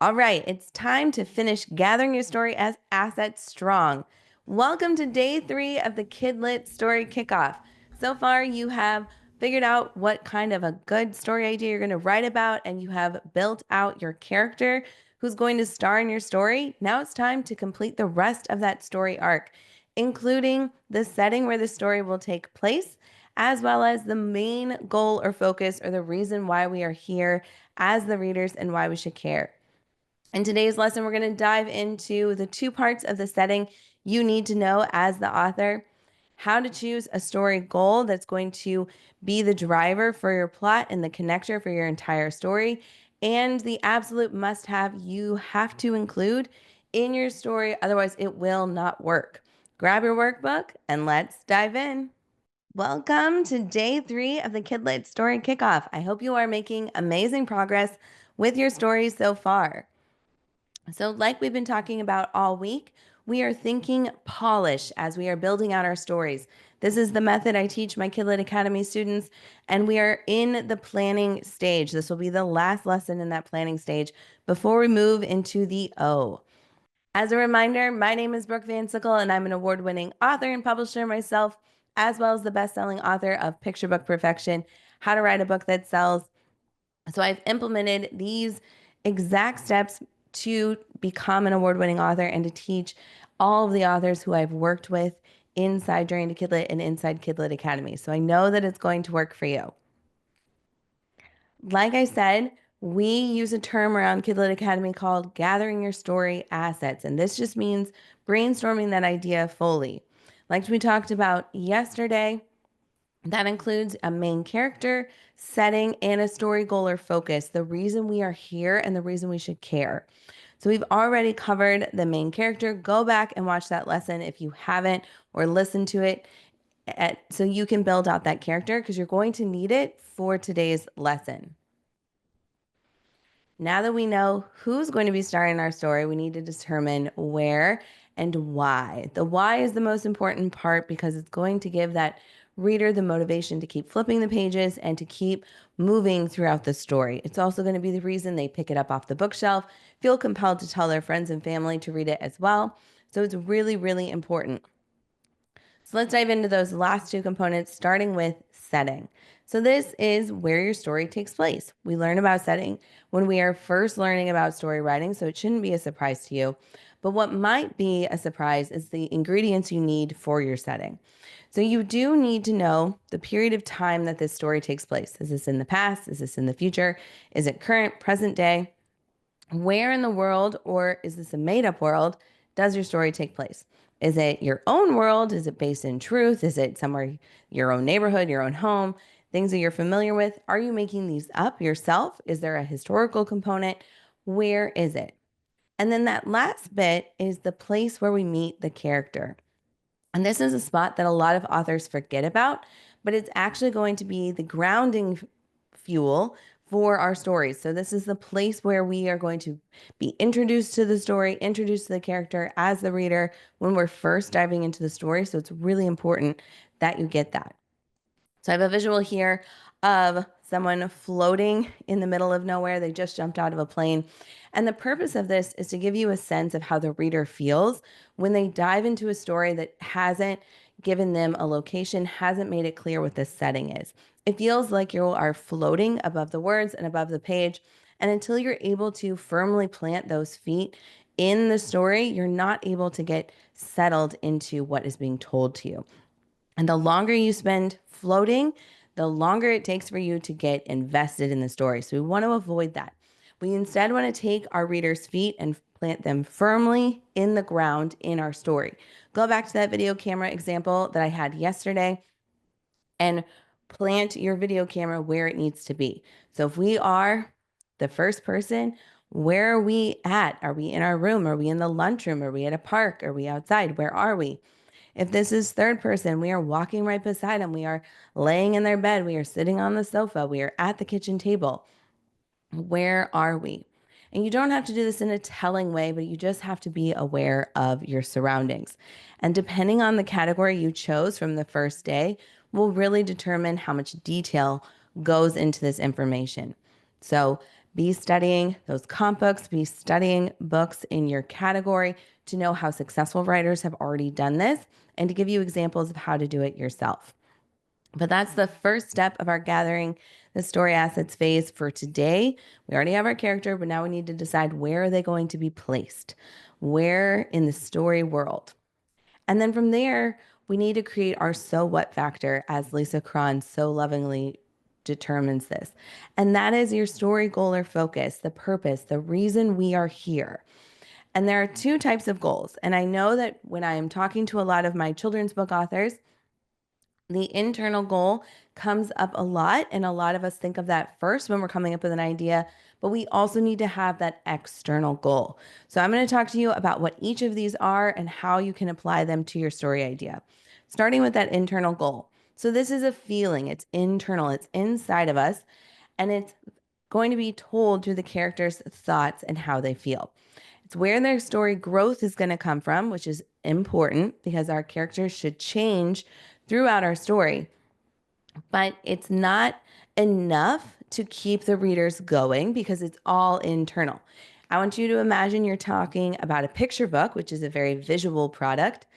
All right, it's time to finish gathering your story as assets strong. Welcome to day 3 of the Kidlit Story Kickoff. So far, you have figured out what kind of a good story idea you're going to write about, and you have built out your character who's going to star in your story. Now it's time to complete the rest of that story arc, including the setting where the story will take place, as well as the main goal or focus or the reason why we are here as the readers and why we should care. In today's lesson, we're going to dive into the 2 parts of the setting you need to know as the author, how to choose a story goal that's going to be the driver for your plot and the connector for your entire story, and the absolute must-have you have to include in your story, otherwise it will not work. Grab your workbook and let's dive in. Welcome to day 3 of the Kidlit Story Kickoff. I hope you are making amazing progress with your stories so far. So, like we've been talking about all week, we are thinking polish as we are building out our stories. This is the method I teach my Kidlit Academy students, and we are in the planning stage. This will be the last lesson in that planning stage before we move into the O. As a reminder, my name is Brooke Van Sickle, and I'm an award-winning author and publisher myself, as well as the best-selling author of Picture Book Perfection, How to Write a Book That Sells. So I've implemented these exact steps to become an award-winning author and to teach all of the authors who I've worked with inside Journey to Kidlit and inside Kidlit Academy. So I know that it's going to work for you. Like I said, we use a term around Kidlit Academy called gathering your story assets. And this just means brainstorming that idea fully. Like we talked about yesterday, that includes a main character, setting, and a story goal or focus, the reason we are here and the reason we should care. So we've already covered the main character. Go back and watch that lesson if you haven't, or listen to it so you can build out that character because you're going to need it for today's lesson. Now that we know who's going to be starring in our story, we need to determine where and why. The why is the most important part because it's going to give that reader the motivation to keep flipping the pages and to keep moving throughout the story. It's also going to be the reason they pick it up off the bookshelf, feel compelled to tell their friends and family to read it as well. So it's really, really important. So let's dive into those last 2 components, starting with setting. So this is where your story takes place. We learn about setting when we are first learning about story writing, so it shouldn't be a surprise to you. But what might be a surprise is the ingredients you need for your setting. So you do need to know the period of time that this story takes place. Is this in the past? Is this in the future? Is it current, present day? Where in the world, or is this a made-up world, does your story take place? Is it your own world? Is it based in truth? Is it somewhere, your own neighborhood, your own home, things that you're familiar with? Are you making these up yourself? Is there a historical component? Where is it? And then that last bit is the place where we meet the character. And this is a spot that a lot of authors forget about, but it's actually going to be the grounding fuel for our stories. So this is the place where we are going to be introduced to the story, introduced to the character as the reader when we're first diving into the story. So it's really important that you get that. So I have a visual here of someone floating in the middle of nowhere. They just jumped out of a plane. And the purpose of this is to give you a sense of how the reader feels when they dive into a story that hasn't given them a location, hasn't made it clear what this setting is. It feels like you are floating above the words and above the page. And until you're able to firmly plant those feet in the story, you're not able to get settled into what is being told to you. And the longer you spend floating, the longer it takes for you to get invested in the story. So we want to avoid that. We instead want to take our readers' feet and plant them firmly in the ground in our story. Go back to that video camera example that I had yesterday and plant your video camera where it needs to be. So if we are the first person, where are we at? Are we in our room? Are we in the lunchroom? Are we at a park? Are we outside? Where are we? If this is third person, we are walking right beside them. We are laying in their bed. We are sitting on the sofa. We are at the kitchen table. Where are we? And you don't have to do this in a telling way, but you just have to be aware of your surroundings. And depending on the category you chose from the first day, will really determine how much detail goes into this information. So Be studying those comp books, be studying books in your category to know how successful writers have already done this and to give you examples of how to do it yourself. But that's the first step of our gathering the story assets phase for today. We already have our character, but now we need to decide where are they going to be placed? Where in the story world? And then from there, we need to create our so what factor, as Lisa Cron so lovingly determines this. And that is your story goal or focus, the purpose, the reason we are here. And there are two types of goals. And I know that when I am talking to a lot of my children's book authors, the internal goal comes up a lot, and a lot of us think of that first when we're coming up with an idea, but we also need to have that external goal. So I'm going to talk to you about what each of these are and how you can apply them to your story idea. Starting with that internal goal. So this is a feeling, it's internal, it's inside of us, and it's going to be told through the characters' thoughts and how they feel. It's where their story growth is going to come from, which is important because our characters should change throughout our story. But it's not enough to keep the readers going because it's all internal. I want you to imagine you're talking about a picture book, which is a very visual product.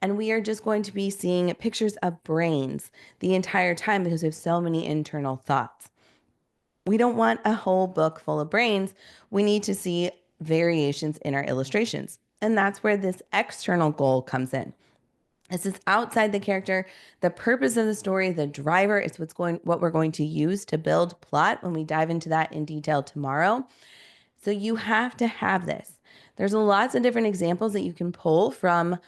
And we are just going to be seeing pictures of brains the entire time because we have so many internal thoughts. We don't want a whole book full of brains. We need to see variations in our illustrations. And that's where this external goal comes in. This is outside the character, the purpose of the story, the driver. It's what we're going to use to build plot when we dive into that in detail tomorrow. So you have to have this. There's lots of different examples that you can pull from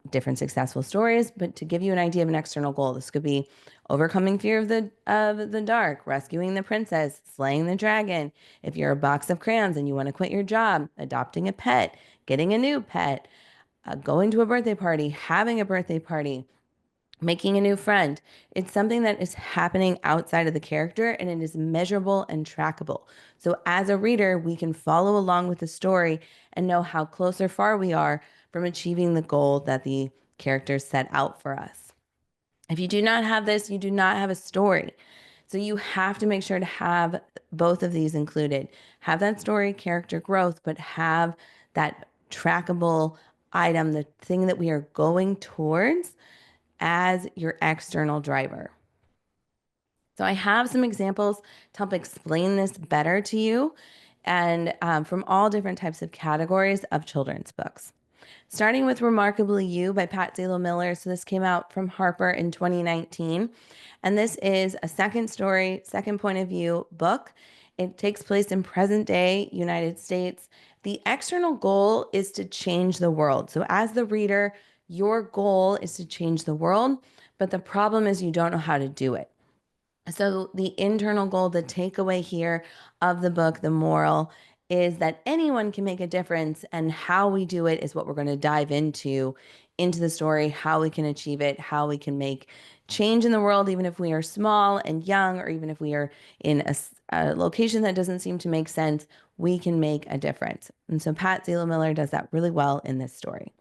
different successful stories, but to give you an idea of an external goal, this could be overcoming fear of the dark, rescuing the princess, slaying the dragon. If you're a box of crayons and you want to quit your job, adopting a pet, getting a new pet, going to a birthday party, having a birthday party, making a new friend. It's something that is happening outside of the character and it is measurable and trackable. So as a reader, we can follow along with the story and know how close or far we are from achieving the goal that the characters set out for us. If you do not have this, you do not have a story. So you have to make sure to have both of these included. Have that story, character growth, but have that trackable item, the thing that we are going towards as your external driver. So I have some examples to help explain this better to you and from all different types of categories of children's books. Starting with Remarkably You by Pat Miller. So this came out from Harper in 2019. And this is a second story, second point of view book. It takes place in present day United States. The external goal is to change the world. So as the reader, your goal is to change the world, but the problem is you don't know how to do it. So the internal goal, the takeaway here of the book, the moral, is that anyone can make a difference, and how we do it is what we're going to dive into the story, how we can achieve it, how we can make change in the world, even if we are small and young, or even if we are in a location that doesn't seem to make sense, we can make a difference. And so Pat Miller does that really well in this story.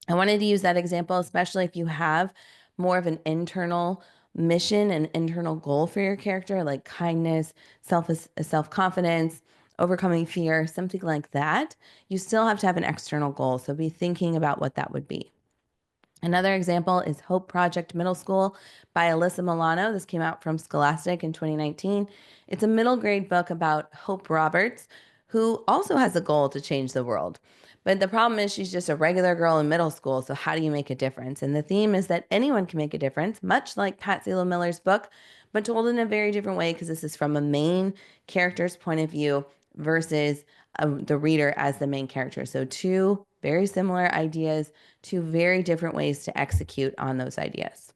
I wanted to use that example, especially if you have more of an internal mission and internal goal for your character, like kindness, self-confidence, overcoming fear, something like that. You still have to have an external goal. So be thinking about what that would be. Another example is Hope Project Middle School by Alyssa Milano. This came out from Scholastic in 2019. It's a middle grade book about Hope Roberts, who also has a goal to change the world. But the problem is she's just a regular girl in middle school. So how do you make a difference? And the theme is that anyone can make a difference, much like Pat Miller's book, but told in a very different way because this is from a main character's point of view versus the reader as the main character. So two very similar ideas, two very different ways to execute on those ideas.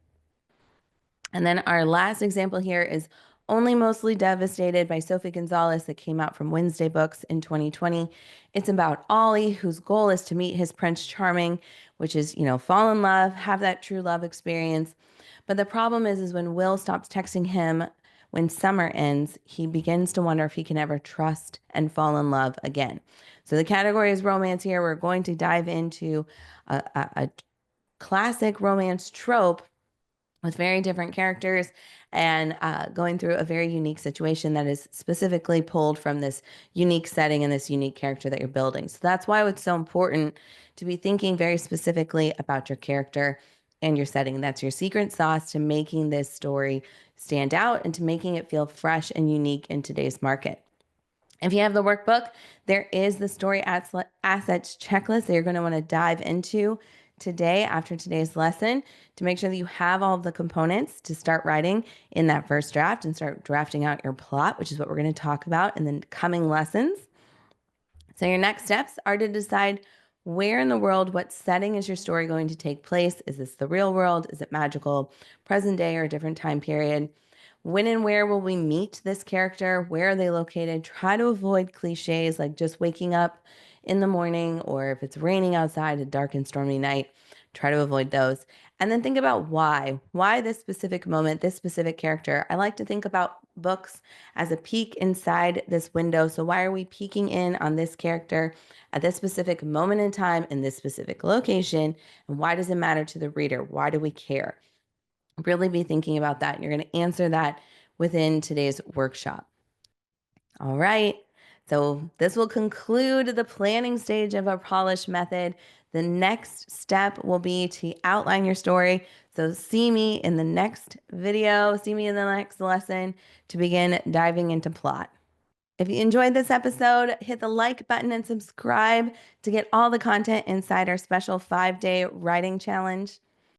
And then our last example here is Only Mostly Devastated by Sophie Gonzalez that came out from Wednesday Books in 2020. It's about Ollie, whose goal is to meet his Prince Charming, which is, fall in love, have that true love experience. But the problem is when Will stops texting him when summer ends, he begins to wonder if he can ever trust and fall in love again. So the category is romance here. We're going to dive into a classic romance trope with very different characters and going through a very unique situation that is specifically pulled from this unique setting and this unique character that you're building. So that's why it's so important to be thinking very specifically about your character and your setting. That's your secret sauce to making this story stand out and to making it feel fresh and unique in today's market. If you have the workbook, there is the story assets checklist that you're going to want to dive into today after today's lesson to make sure that you have all of the components to start writing in that first draft and start drafting out your plot, which is what we're going to talk about in the coming lessons. So your next steps are to decide where in the world, what setting is your story going to take place? Is this the real world? Is it magical, present day, or a different time period? When and where will we meet this character? Where are they located? Try to avoid cliches like just waking up in the morning or if it's raining outside, a dark and stormy night. Try to avoid those. And then think about why. Why this specific moment, this specific character? I like to think about books as a peek inside this window. So, why are we peeking in on this character at this specific moment in time in this specific location? And why does it matter to the reader? Why do we care? Really be thinking about that. And you're going to answer that within today's workshop. All right. So this will conclude the planning stage of our polish method. The next step will be to outline your story. So see me in the next video, see me in the next lesson to begin diving into plot. If you enjoyed this episode, hit the like button and subscribe to get all the content inside our special 5-day writing challenge.